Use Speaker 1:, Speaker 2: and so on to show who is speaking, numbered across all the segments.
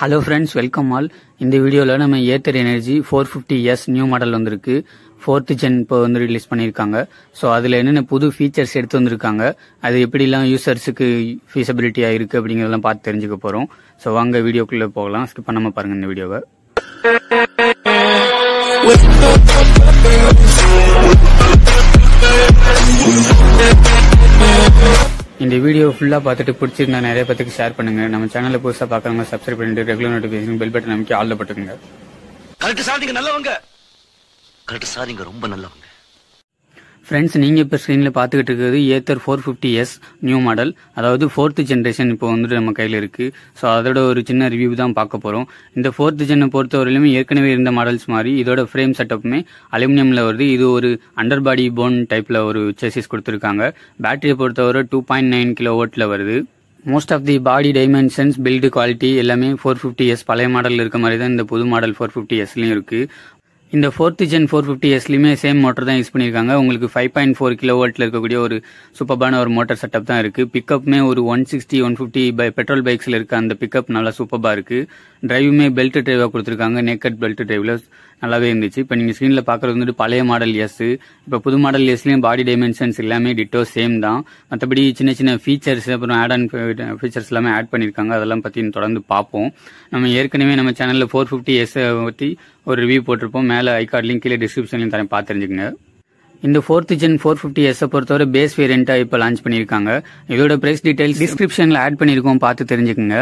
Speaker 1: Hello friends, welcome all. இந்த வீடியோல நம்ம Ather Energy 450S new model வந்திருக்கு. 4th gen இப்போ வந்து ரிலீஸ் பண்ணிருக்காங்க. சோ அதுல என்னென்ன புது ஃபீச்சர்ஸ் எடுத்து வந்திருக்காங்க, அது எப்படிலாம் யூசர்ஸ்க்கு ஃபீஸபிலிட்டியா இருக்கு அப்படிங்கறதெல்லாம் பார்த்து தெரிஞ்சுக்க போறோம். சோ வாங்க வீடியோக்குள்ள போகலாம். ஸ்கிப் பண்ணாம பாருங்க இந்த வீடியோவை. இந்த வீடியோ ஃபுல்லா பார்த்துட்டு பிடிச்சிருந்தா நிறைய பேருக்கு ஷேர் பண்ணுங்க. நம்ம சேனலை புதுசா பார்க்கறவங்க சப்ஸ்கிரைப் பண்ணிட்டு ரெகுலர் நோட்டிஃபிகேஷன் பெல் பட்டன் அமைக்க ஆல்ல போட்டுக்கங்க.
Speaker 2: கரெக்ட் சார், நீங்க நல்லவங்க. கரெக்ட் சார், நீங்க ரொம்ப நல்லவங்க.
Speaker 1: ஃப்ரெண்ட்ஸ், நீங்க இப்ப ஸ்கிரீன்ல பாத்துக்கிட்டு இருக்கிறது Ather 450S நியூ மாடல், அதாவது 4th ஜெனரேஷன் இப்போ வந்துட்டு நம்ம கையில இருக்கு. சோ அதோட ஒரு சின்ன ரிவ்யூ தான் பார்க்க போறோம். இந்த 4th ஜென்னை பொறுத்தவரையிலுமே ஏற்கனவே இருந்த மாடல்ஸ் மாதிரி இதோட ஃப்ரேம் செட்டப்புமே அலுமினியம்ல வருது. இது ஒரு அண்டர் பாடி போன் டைப்ல ஒரு செசிஸ் கொடுத்திருக்காங்க. பேட்டரியை பொறுத்தவரை 2.9 kW வருது. Most of the body dimensions, build quality எல்லாமே 450S பழைய மாடல் இருக்க மாதிரி தான் இந்த புது மாடல் 450Sலயும் இருக்கு. இந்த 4th gen 450Sலயுமே சேம் மோட்டர் தான் யூஸ் பண்ணிருக்காங்க. உங்களுக்கு 5.4 kW இருக்கக்கூடிய ஒரு சூப்பர்பான ஒரு மோட்டார் செட்டப் தான் இருக்கு. பிக்கப்மே ஒரு 160-150 பெட்ரோல் பைக்ஸ்ல இருக்க அந்த பிக்கப் நல்லா சூப்பர்பா இருக்கு. டிரைவுமே பெல்ட் டிரைவா கொடுத்திருக்காங்க. நேக்கட் பெல்ட் டிரைவ்ல நல்லாவே இருந்துச்சு. இப்ப நீங்க ஸ்கிரீன்ல பாக்குறது வந்துட்டு பழைய மாடல் எஸ். இப்ப புது மாடல் எஸ்லயும் பாடி டைமென்ஷன்ஸ் எல்லாமே டிட்டோ சேம் தான். மற்றபடி சின்ன சின்ன ஃபீச்சர்ஸ் அப்புறம் ஆட் ஆன் ஃபீச்சர்ஸ் எல்லாமே ஆட் பண்ணிருக்காங்க. அதெல்லாம் பத்தி தொடர்ந்து பார்ப்போம். நம்ம ஏற்கனவே நம்ம சேனல்ல 450S பத்தி ஒரு ரிவ்யூ போட்டிருப்போம். மேல ஐகார்ட் லிங்க் கீழே டிஸ்கிரிப்ஷன்லயும் தரேன், பார்த்து தெரிஞ்சுக்கங்க. இந்த 4th gen 450S பொறுத்தவரை பேஸ் வேரியண்டா இப்ப லான்ச் பண்ணிருக்காங்க. இதோட பிரைஸ் டீடைல்ஸ் டிஸ்கிரிப்ஷன்ல ஆட் பண்ணிருக்கோம், பார்த்து தெரிஞ்சுக்கங்க.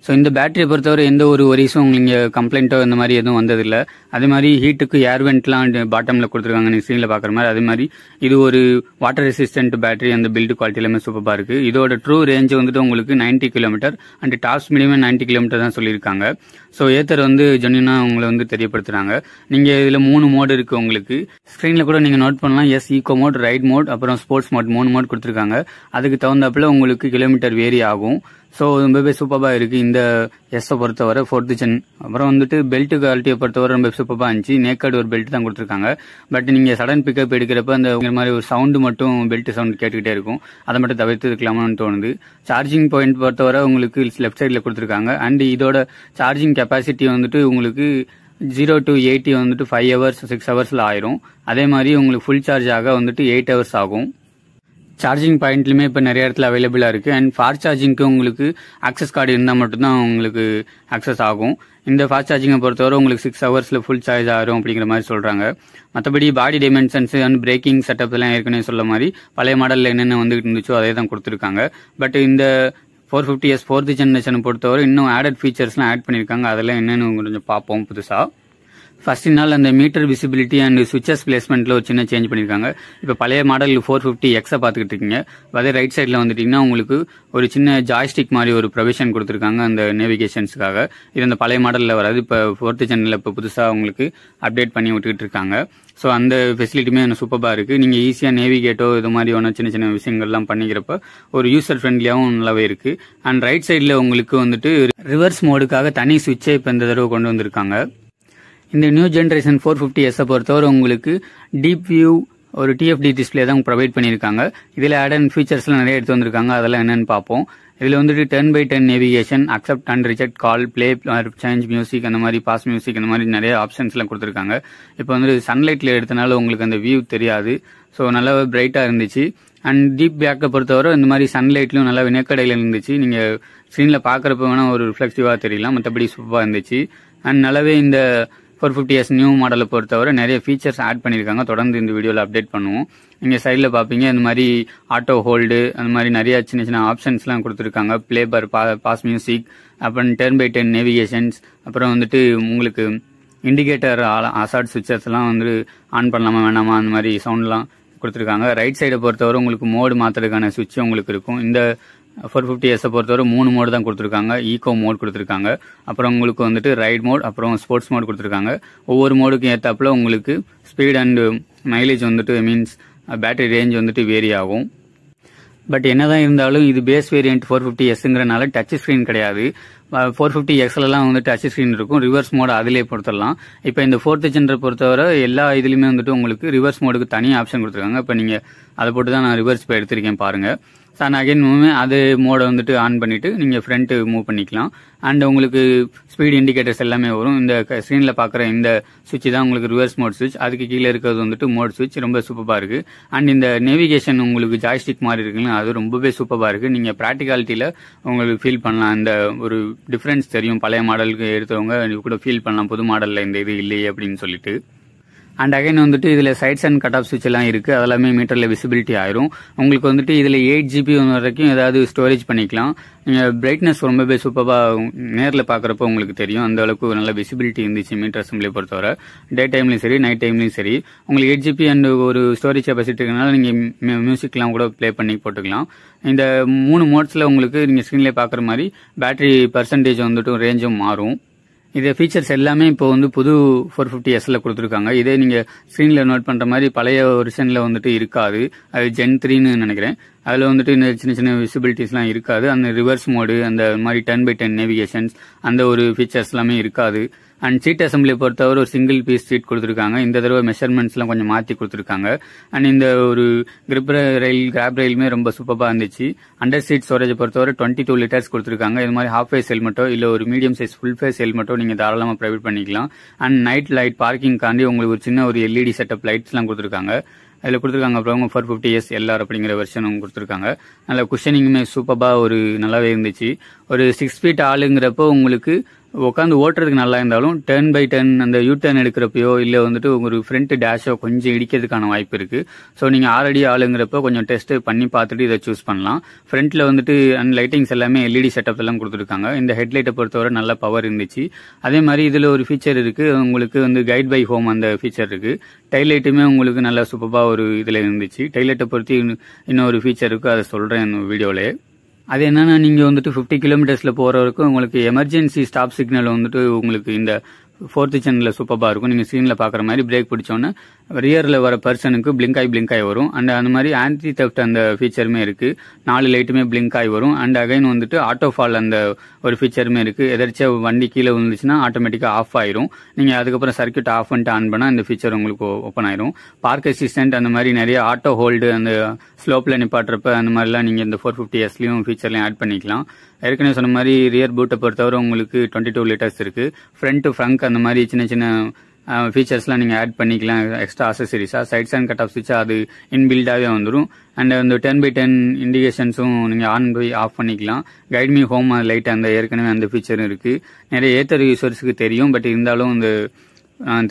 Speaker 1: சோ இந்த பேட்டரியை பொறுத்தவரை எந்த ஒரு ஒரிஸும் நீங்க கம்ப்ளைண்டோ இந்த மாதிரி எதுவும் வந்ததில்லை. அதே மாதிரி ஹீட்டுக்கு ஏர் வென்ட்லாம் பாட்டம்ல கொடுத்துருக்காங்க, நீங்க ஸ்கிரீன்ல பாக்குற மாதிரி. அதே மாதிரி இது ஒரு வாட்டர் ரெசிஸ்டன்ட் பேட்டரி. அந்த பில்டு குவாலிட்டி எல்லாமே சூப்பரா இருக்கு. இதோட ட்ரூ ரேஞ்ச் வந்துட்டு உங்களுக்கு 90 km அண்ட் டாப் ஸ்பீடுமே 90 km தான் சொல்லியிருக்காங்க. சோ Ather வந்து ஜென்யூனா உங்களை வந்து தெரியப்படுத்துறாங்க. நீங்க இதுல 3 மோடு இருக்கு. உங்களுக்கு ஸ்கிரீன்ல கூட நீங்க நோட் பண்ணலாம். S eco mode, ride mode, அப்புறம் ஸ்போர்ட்ஸ் மோட், 3 மோட் கொடுத்திருக்காங்க. அதுக்கு தகுந்தாப்புல உங்களுக்கு கிலோமீட்டர் வேரி ஆகும். சோ ரொம்பவே சூப்பரா இருக்கு இந்த எஸ் பொறுத்தவரை 4th gen. அப்புறம் வந்துட்டு பெல்ட் குவாலிட்டியை பொறுத்தவரை ரொம்ப சூப்பரா இருந்துச்சு. நேக்கட் ஒரு பெல்ட் தான் கொடுத்திருக்காங்க. பட் நீங்க சடன் பிக்கப் எடுக்கிறப்ப அந்த மாதிரி ஒரு சவுண்ட் மட்டும் பெல்ட் சவுண்ட் கேட்டுக்கிட்டே இருக்கும். அதை மட்டும் தவிர்த்து இருக்கலாமான்னு தோணுது. சார்ஜிங் பாயிண்ட் பொறுத்தவரை உங்களுக்கு லெஃப்ட் சைட்ல கொடுத்திருக்காங்க. அண்ட் இதோட சார்ஜிங் கெப்பாசிட்டி வந்துட்டு உங்களுக்கு 0 to 80 வந்துட்டு 5 hours 6 ஹவர்ஸ்ல ஆயிரும். அதே மாதிரி உங்களுக்கு ஃபுல் சார்ஜ் ஆக வந்துட்டு 8 hours ஆகும். சார்ஜிங் பாயிண்ட்லுமே இப்ப நிறைய இடத்துல அவைலபிளா இருக்கு. அண்ட் ஃபாஸ்ட் சார்ஜிங்க்கு உங்களுக்கு ஆக்சஸ் கார்டு இருந்தால் மட்டும்தான் உங்களுக்கு ஆக்சஸ் ஆகும். இந்த ஃபாஸ்ட் சார்ஜிங்கை பொறுத்தவரை உங்களுக்கு 6 ஹவர்ஸ்ல ஃபுல் சார்ஜ் ஆகும் அப்படிங்கிற மாதிரி சொல்றாங்க. மற்றபடி பாடி டைமென்ஷன்ஸ் அண்ட் பிரேக்கிங் செட்டப் எல்லாம் ஏற்கனவே சொல்ல மாதிரி பழைய மாடல்ல என்னென்ன வந்துட்டு இருந்துச்சோ அதே தான் கொடுத்துருக்காங்க. பட் இந்த 450S 4th ஜெனரேஷன் பொறுத்தவரை இன்னும் ஆடட் ஃபீச்சர்ஸ்லாம் ஆட் பண்ணிருக்காங்க. அதெல்லாம் என்னன்னு கொஞ்சம் பார்ப்போம் புதுசா. ஃபர்ஸ்ட் நாள் அந்த மீட்டர் விசிபிலிட்டி அண்ட் சுவிச்சஸ் பிளேஸ்மெண்ட்ல ஒரு சின்ன சேஞ்ச் பண்ணிருக்காங்க. இப்ப பழைய மாடல் 450X பாத்துக்கிட்டு இருக்கீங்க. அதே ரைட் சைட்ல வந்துட்டீங்கன்னா உங்களுக்கு ஒரு சின்ன ஜாய்ஸ்டிக் மாதிரி ஒரு ப்ரொவிஷன் கொடுத்திருக்காங்க அந்த நேவிகேஷன்ஸ்க்காக. இது அந்த பழைய மாடல்ல வராது. இப்ப 4th ஜென்ல இப்ப புதுசா உங்களுக்கு அப்டேட் பண்ணி விட்டுக்கிட்டு இருக்காங்க. சோ அந்த ஃபெசிலிட்டியுமே சூப்பரா இருக்கு. நீங்க ஈஸியா நேவிகேட்டோ இது மாதிரி சின்ன சின்ன விஷயங்கள்லாம் பண்ணிக்கிறப்ப ஒரு யூசர் ஃப்ரெண்ட்லியாவும் நல்லாவே இருக்கு. அண்ட் ரைட் சைட்ல உங்களுக்கு வந்துட்டு ரிவர்ஸ் மோடுக்காக தனி சுவிட்சை இப்ப இந்த தடவை கொண்டு வந்திருக்காங்க. இந்த நியூ ஜெனரேஷன் 450S பொறுத்தவரை உங்களுக்கு டீப் வியூ ஒரு TFT டிஸ்பிளே தான் ப்ரொவைட் பண்ணியிருக்காங்க. இதுல ஆட் அண்ட் ஃபீச்சர்ஸ்லாம் நிறைய எடுத்து வந்திருக்காங்க. அதெல்லாம் என்னன்னு பார்ப்போம். இதுல வந்துட்டு 10x10 navigation, accept and reject call, play, change music, அந்த மாதிரி பாஸ் மியூசிக், அந்த மாதிரி நிறைய ஆப்ஷன்ஸ் எல்லாம் கொடுத்திருக்காங்க. இப்போ வந்து சன்லைட்ல எடுத்தனால உங்களுக்கு அந்த வியூ தெரியாது. ஸோ நல்லா பிரைட்டா இருந்துச்சு. அண்ட் டீப் பேக்கை பொறுத்தவரை இந்த மாதிரி சன்லைட்லயும் நல்லா வினக்கடையில இருந்துச்சு. நீங்க ஸ்கிரீன்ல பாக்குறப்ப வேணா ஒரு ரிஃப்ளெக்டிவா தெரியலாம். மற்றபடி சூப்பரா இருந்துச்சு. அண்ட் நல்லாவே இந்த 450S நியூ மாடலை பொறுத்தவரை நிறைய ஃபீச்சர்ஸ் ஆட் பண்ணிருக்காங்க. தொடர்ந்து இந்த வீடியோல அப்டேட் பண்ணுவோம். நீங்க சைட்ல பாப்பீங்க இந்த மாதிரி ஆட்டோ ஹோல்டு, அந்த மாதிரி நிறைய சின்ன சின்ன ஆப்ஷன்ஸ் எல்லாம் கொடுத்திருக்காங்க. பிளே பார், பாஸ் மியூசிக், அப்புறம் 10x10 நேவிகேஷன்ஸ், அப்புறம் வந்துட்டு உங்களுக்கு இண்டிகேட்டர், அசார்ட் சுவிச்சஸ் எல்லாம் வந்து ஆன் பண்ணலாமா வேணாமா அந்த மாதிரி சவுண்ட் எல்லாம் கொடுத்திருக்காங்க. ரைட் சைடை பொறுத்தவரை உங்களுக்கு மோடு மாத்துறதுக்கான சுவிட்ச் உங்களுக்கு இருக்கும். இந்த 450S பொறுத்தவரை 3 மோடு தான் கொடுத்திருக்காங்க. ஈகோ மோட் கொடுத்திருக்காங்க, அப்புறம் உங்களுக்கு வந்துட்டு ரைட் மோட், அப்புறம் ஸ்போர்ட்ஸ் மோட் கொடுத்திருக்காங்க. ஒவ்வொரு மோடுக்கும் ஏத்தாப்புல உங்களுக்கு ஸ்பீட் அண்ட் மைலேஜ் வந்துட்டு மீன்ஸ் பேட்டரி ரேஞ்ச் வந்துட்டு வேரி ஆகும். பட் என்னதான் இருந்தாலும் இது பேஸ் வேரியன்ட் 450Sங்கிறனால டச் ஸ்கிரீன் கிடையாது. 450Xலாம் வந்து டச் ஸ்கிரீன் இருக்கும். ரிவர்ஸ் மோட் அதிலே பொறுத்தரலாம். இப்போ இந்த 4th gen பொறுத்தவரை எல்லா இதுலயுமே வந்துட்டு உங்களுக்கு ரிவர்ஸ் மோடுக்கு தனி ஆப்ஷன் கொடுத்துருக்காங்க. இப்போ நீங்க அதை போட்டு தான் நான் ரிவர்ஸ் இப்போ எடுத்திருக்கேன் பாருங்க. அண்ட் அகைன் அது மோடை வந்துட்டு ஆன் பண்ணிட்டு நீங்கள் ஃப்ரண்ட் மூவ் பண்ணிக்கலாம். அண்ட் உங்களுக்கு ஸ்பீட் இண்டிகேட்டர்ஸ் எல்லாமே வரும். இந்த ஸ்க்ரீனில் பார்க்குற இந்த சுவிட்ச் தான் உங்களுக்கு ரிவர்ஸ் மோட் சுவிட்ச். அதுக்கு கீழே இருக்கிறது வந்துட்டு மோட் சுவிட்ச். ரொம்ப சூப்பராக இருக்குது. அண்ட் இந்த நேவிகேஷன் உங்களுக்கு ஜாய்ஸ்டிக் மாதிரி இருக்குல்ல, அது ரொம்பவே சூப்பராக இருக்குது. நீங்கள் ப்ராக்டிகாலிட்டியில் உங்களுக்கு ஃபீல் பண்ணலாம். இந்த ஒரு டிஃப்ரென்ஸ் தெரியும். பழைய மாடலுக்கு எடுத்தவங்க கூட ஃபீல் பண்ணலாம், புது மாடலில் இந்த இது இல்லையே அப்படின்னு சொல்லிட்டு. அண்ட் அகைன் வந்துட்டு இதில் சைட்ஸ் அண்ட் கட் ஆஃப் சுவிட்ச் எல்லாம் இருக்குது. அதெல்லாமே மீட்டரில் விசிபிலிட்டி ஆயிரும். உங்களுக்கு வந்துட்டு இதில் 8 GB வரைக்கும் ஏதாவது ஸ்டோரேஜ் பண்ணிக்கலாம். நீங்கள் பிரைட்னஸ் ரொம்பவே சூப்பராக நேரில் பார்க்குறப்போ உங்களுக்கு தெரியும். அந்த அளவுக்கு நல்ல விசிபிலிட்டி இருந்துச்சு மீட்டர் அசம்பிளியை பொறுத்தவரை. டே டைம்லையும் சரி, நைட் டைம்லையும் சரி. உங்களுக்கு 8 GB அண்ட் ஒரு ஸ்டோரேஜ் கெப்பாசிட்டி இருக்கனால நீங்கள் மியூசிக்லாம் கூட ப்ளே பண்ணி போட்டுக்கலாம். இந்த 3 மோட்ஸில் உங்களுக்கு நீங்கள் ஸ்க்ரீன்லேயே பார்க்குற மாதிரி பேட்டரி பர்சன்டேஜ் வந்துட்டு ரேஞ்சும் மாறும். இதே ஃபீச்சர்ஸ் எல்லாமே இப்போ வந்து புது 450Sல கொடுத்துருக்காங்க. இதே நீங்கள் ஸ்க்ரீனில் நோட் பண்ணுற மாதிரி பழைய வெர்ஷனில் வந்துட்டு இருக்காது. அது Gen 3ன்னு நினைக்கிறேன். அதில் வந்துட்டு இந்த சின்ன சின்ன விசிபிலிட்டிஸ்லாம் இருக்காது. அந்த ரிவர்ஸ் மோடு, அந்த மாதிரி 10x10 நேவிகேஷன்ஸ், அந்த ஒரு ஃபீச்சர்ஸ் எல்லாமே இருக்காது. அண்ட் சீட் அசம்பிளியை பொறுத்தவரை ஒரு சிங்கிள் பீஸ் சீட் கொடுத்துருக்காங்க. இந்த தடவை மெஷர்மெண்ட்ஸ்லாம் கொஞ்சம் மாற்றி கொடுத்துருக்காங்க. அண்ட் இந்த ஒரு கிராப் ரயிலுமே ரொம்ப சூப்பராக இருந்துச்சு. அண்டர் சீட் ஸ்டோரேஜை பொறுத்தவரை 22 லிட்டர்ஸ் கொடுத்துருக்காங்க. இது மாதிரி ஹாஃப் ஃபேஸ் ஹெல்மெட்டோ இல்லை ஒரு மீடியம் சைஸ் ஃபுல் ஃபேஸ் ஹெல்மெட்டோ நீங்கள் தாராளமாக ப்ரைவேட் பண்ணிக்கலாம். அண்ட் நைட் லைட் பார்க்கிங் காண்டி உங்களுக்கு ஒரு சின்ன ஒரு LED செட்டப் லைட்ஸ்லாம் கொடுத்துருக்காங்க. அதில் கொடுத்துருக்காங்க. அப்புறம் 450S LR அப்படிங்கிற வெர்ஷனும் கொடுத்துருக்காங்க. நல்ல குஷனிங்குமே சூப்பராக ஒரு நல்லாவே இருந்துச்சு. ஒரு 6 feet ஆளுங்கிறப்போ உங்களுக்கு உட்காந்து ஓட்டுறதுக்கு நல்லா இருந்தாலும் 10x10 அந்த U-turn எடுக்கிறப்பையோ இல்லை வந்துட்டு ஒரு ஃப்ரண்ட் டேஷோ கொஞ்சம் இடிக்கிறதுக்கான வாய்ப்பு இருக்கு. ஸோ நீங்கள் ஆல்ரெடி ஆளுங்கிறப்போ கொஞ்சம் டெஸ்ட் பண்ணி பார்த்துட்டு இதை சூஸ் பண்ணலாம். ஃப்ரண்ட்ல வந்துட்டு அண்ட் லைட்டிங்ஸ் எல்லாமே LED செட்டப் எல்லாம் கொடுத்துருக்காங்க. இந்த ஹெட்லைட்டை பொறுத்தவரை நல்ல பவர் இருந்துச்சு. அதே மாதிரி இதில் ஒரு ஃபீச்சர் இருக்கு, உங்களுக்கு வந்து கைட் பை ஹோம் அந்த ஃபீச்சர் இருக்கு. டைலைட்டுமே உங்களுக்கு நல்ல சூப்பராக ஒரு இதில் இருந்துச்சு. டைலைட்டை பொறுத்து இன்னொரு ஃபீச்சர் இருக்கு, அதை சொல்றேன் வீடியோலே. அது என்னன்னா, நீங்க வந்துட்டு 50 கிலோமீட்டர்ஸ்ல போற வரைக்கும் உங்களுக்கு எமர்ஜென்சி ஸ்டாப் சிக்னல் வந்துட்டு உங்களுக்கு இந்த 4th ஜென்ல சூப்பராக இருக்கும். நீங்கள் ஸ்க்ரீனில் பார்க்குற மாதிரி பிரேக் பிடிச்சோன்னே ரியரில் வர பர்சனுக்கு பிளிங்க் ஆகி வரும். அண்ட் அந்த மாதிரி ஆன்டி தெஃப்ட் அந்த ஃபீச்சருமே இருக்குது. 4 லைட்டுமே பிளிங்க் ஆகி வரும். அண்ட் அகைன் வந்துட்டு ஆட்டோ ஃபால் அந்த ஒரு ஃபீச்சருமே இருக்குது. எதாச்சும் வண்டி கீழே விழுந்துச்சுன்னா ஆட்டோமேட்டிக்காக ஆஃப் ஆயிரும். நீங்கள் அதுக்கப்புறம் சர்க்யூட் ஆஃப் பண்ணிட்டு ஆன் பண்ணால் இந்த ஃபீச்சர் உங்களுக்கு ஓப்பன் ஆயிரும். பார்க் அசிஸ்டன்ட் அந்த மாதிரி நிறைய ஆட்டோ ஹோல்டு அந்த ஸ்லோப்பில் நிப்பாட்டுறப்ப அந்த மாதிரிலாம் நீங்கள் இந்த 450Sலையும் ஃபீச்சர்லையும் ஆட் பண்ணிக்கலாம். ஏற்கனவே சொன்ன மாதிரி ரியர் பூட்டை பொறுத்தவரை உங்களுக்கு 22 லிட்டர்ஸ் இருக்குது. ஃப்ரண்ட் ஃப்ரங்க் அந்த மாதிரி சின்ன சின்ன ஃபீச்சர்ஸ்லாம் நீங்கள் ஆட் பண்ணிக்கலாம் எக்ஸ்ட்ரா அசசரிஸாக. சைட்ஸ் அண்ட் கட் ஆஃப் சுவிட்சாக அது இன்பில்டாகவே வந்துடும். அண்ட் அந்த 10x10 இண்டிகேஷன்ஸும் நீங்கள் ஆன் பை ஆஃப் பண்ணிக்கலாம். கைட் மீ ஹோம் லைட் அந்த ஏற்கனவே அந்த ஃபீச்சரும் இருக்குது. நிறைய ஏத்தர் யூசர்ஸுக்கு தெரியும், பட் இருந்தாலும் இந்த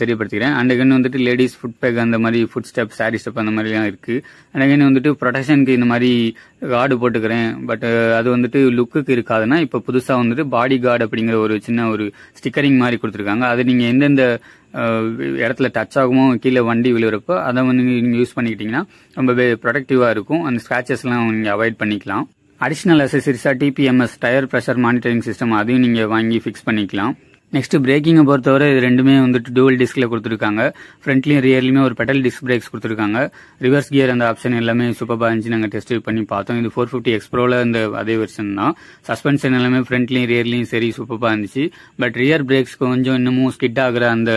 Speaker 1: தெரியப்படுத்திக்கிறேன். அண்ட் அகைன் வந்துட்டு லேடிஸ் ஃபுட் பேக் அந்த மாதிரி ஃபுட் ஸ்டெப், சாரி ஸ்டெப் அந்த மாதிரிலாம் இருக்குது. அண்ட் அகைன் வந்துட்டு ப்ரொடெக்ஷனுக்கு இந்த மாதிரி கார்டு போட்டுக்கிறேன், பட் அது வந்துட்டு லுக்குக்கு இருக்காதுன்னா இப்போ புதுசாக வந்துட்டு பாடி கார்டு அப்படிங்கிற ஒரு சின்ன ஒரு ஸ்டிக்கரிங் மாதிரி கொடுத்துருக்காங்க. அது நீங்கள் எந்தெந்த இடத்துல டச் ஆகுமோ கீழே வண்டி விழுகிறப்போ அதை வந்து நீங்கள் யூஸ் பண்ணிக்கிட்டீங்கன்னா ரொம்பவே ப்ரொடக்டிவாக இருக்கும். அந்த ஸ்க்ராச்சஸ்லாம் நீங்கள் அவாய்ட் பண்ணிக்கலாம். அடிஷ்னல் அசசரிஸாக TPMS tyre pressure monitoring system அதையும் நீங்கள் வாங்கி ஃபிக்ஸ் பண்ணிக்கலாம். நெக்ஸ்ட் பிரேக்கிங்கை பொறுத்தவரை இது ரெண்டுமே வந்துட்டு டூவல் டிஸ்க்ல கொடுத்துருக்காங்க. ஃப்ரண்ட்லயும் ரியர்லயுமே ஒரு பெடல் டிஸ்க் பிரேக்ஸ் கொடுத்துருக்காங்க. ரிவர்ஸ் கியர் அந்த ஆப்ஷன் எல்லாமே சூப்பராக இருந்துச்சு. நாங்கள் டெஸ்ட் பண்ணி பார்த்தோம். இது 450X Proல இந்த அதே வெர்ஷன் தான். சஸ்பென்ஷன் எல்லாமே ஃப்ரண்ட்லயும் ரியர்லயும் சரி சூப்பராக இருந்துச்சு. பட் ரியர் பிரேக்ஸ் கொஞ்சம் இன்னமும் ஸ்கிட் ஆகுற அந்த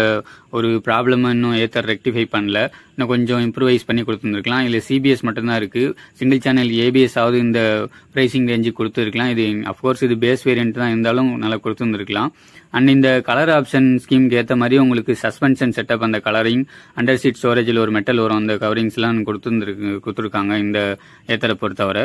Speaker 1: ஒரு ப்ராப்ளம் இன்னும் ஏத்தர் ரெக்டிஃபை பண்ணல. இன்னும் கொஞ்சம் இம்ப்ரூவைஸ் பண்ணி கொடுத்துருக்கலாம். இல்லை CBS மட்டும்தான் இருக்கு. சிங்கிள் சேனல் ABS ஆவது இந்த பிரைசிங் ரேஞ்சுக்கு கொடுத்துருக்கலாம். இது அஃப்கோர்ஸ் இது பேஸ் வேரியன்ட் தான் இருந்தாலும் நல்லா கொடுத்துருந்துருக்கலாம். அண்ட் இந்த கலர் ஆப்ஷன் ஸ்கீமுக்கு ஏற்ற மாதிரி உங்களுக்கு சஸ்பென்ஷன் செட்டப், அந்த கலரிங், அண்டர் சீட் ஸ்டோரேஜில் ஒரு மெட்டல் வரும், அந்த கவரிங்ஸ் எல்லாம் கொடுத்துருக்காங்க இந்த ஏத்தரை பொறுத்தவரை.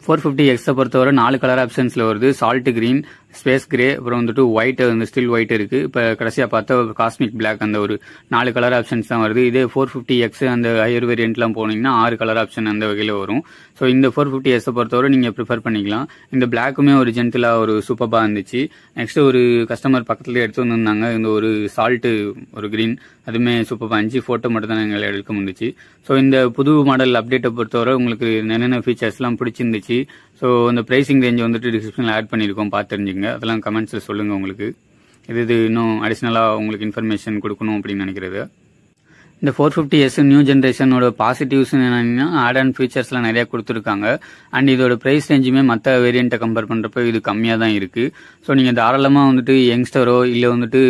Speaker 1: 450X பொறுத்தவரை 4 கலர் ஆப்ஷன்ஸ்ல வருது. சால்ட் கிரீன், ஸ்பேஸ் கிரே, அப்புறம் வந்துட்டு ஒயிட், அந்த ஸ்டில் ஒயிட் இருக்கு. இப்போ கடைசியா பார்த்தா காஸ்மிக் பிளாக், அந்த ஒரு 4 கலர் ஆப்ஷன்ஸ் தான் வருது. இதே 450X அந்த ஹையர் வேரியன்ட்லாம் போனீங்கன்னா 6 கலர் ஆப்ஷன் அந்த வகையில் வரும். ஸோ இந்த 450S பொறுத்தவரை நீங்க ப்ரிஃபர் பண்ணிக்கலாம். இந்த பிளாக்குமே ஒரு ஜென்டிலா ஒரு சூப்பராக இருந்துச்சு. நெக்ஸ்ட் ஒரு கஸ்டமர் பக்கத்துல எடுத்து வந்திருந்தாங்க இந்த ஒரு சால்ட் ஒரு கிரீன், அதுவுமே சூப்பராக இருந்துச்சு. போட்டோ மட்டும் தான் எங்களை எடுக்க முடிஞ்சிச்சு. ஸோ இந்த புது மாடல் அப்டேட்டை பொறுத்தவரை உங்களுக்கு என்னென்ன ஃபீச்சர்ஸ்லாம் பிடிச்சிருந்துச்சு. ஸோ இந்த பிரைசிங் ரேஞ்ச் வந்துட்டு டிஸ்கிரிப்ஷனில் ஆட் பண்ணியிருக்கோம், பார்த்து தெரிஞ்சுங்க. அதெல்லாம் கமெண்ட்ஸில் சொல்லுங்கள் உங்களுக்கு இது இன்னும் அடிஷ்னலாக உங்களுக்கு இன்ஃபர்மேஷன் கொடுக்கணும் அப்படின்னு நினைக்கிறது. இந்த 450S நியூ ஜென்ரேஷனோட பாசிட்டிவ்ஸ் என்னன்னா ஆட் அண்ட் ஃபீச்சர்ஸ்லாம் நிறைய கொடுத்துருக்காங்க. அண்ட் இதோட பிரைஸ் ரேஞ்சுமே மற்ற வேரியண்ட்டை கம்பேர் பண்ணுறப்ப இது கம்மியாக தான் இருக்குது. ஸோ நீங்கள் தாராளமாக வந்துட்டு யங்ஸ்டரோ இல்லை வந்துட்டு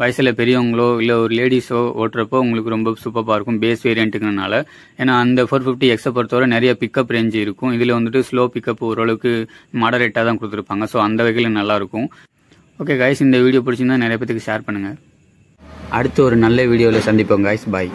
Speaker 1: வயசில் பெரியவங்களோ இல்லை ஒரு லேடிஸோ ஓட்டுறப்போ உங்களுக்கு ரொம்ப சூப்பராக இருக்கும் பேஸ் வேரியண்ட்டுங்கனால. ஏன்னா அந்த 450Xை பொறுத்தவரை நிறைய பிக்கப் ரேஞ்சு இருக்கும். இதில் வந்துட்டு ஸ்லோ பிக்கப் ஓரளவுக்கு மாடரேட்டாக தான் கொடுத்துருப்பாங்க. ஸோ அந்த வகையில் நல்லாயிருக்கும். ஓகே கைஸ், இந்த வீடியோ பிடிச்சிருந்தா நிறைய பேருக்கு ஷேர் பண்ணுங்கள். அடுத்து ஒரு நல்ல வீடியோவில் சந்திப்போம் கைஸ். பாய்.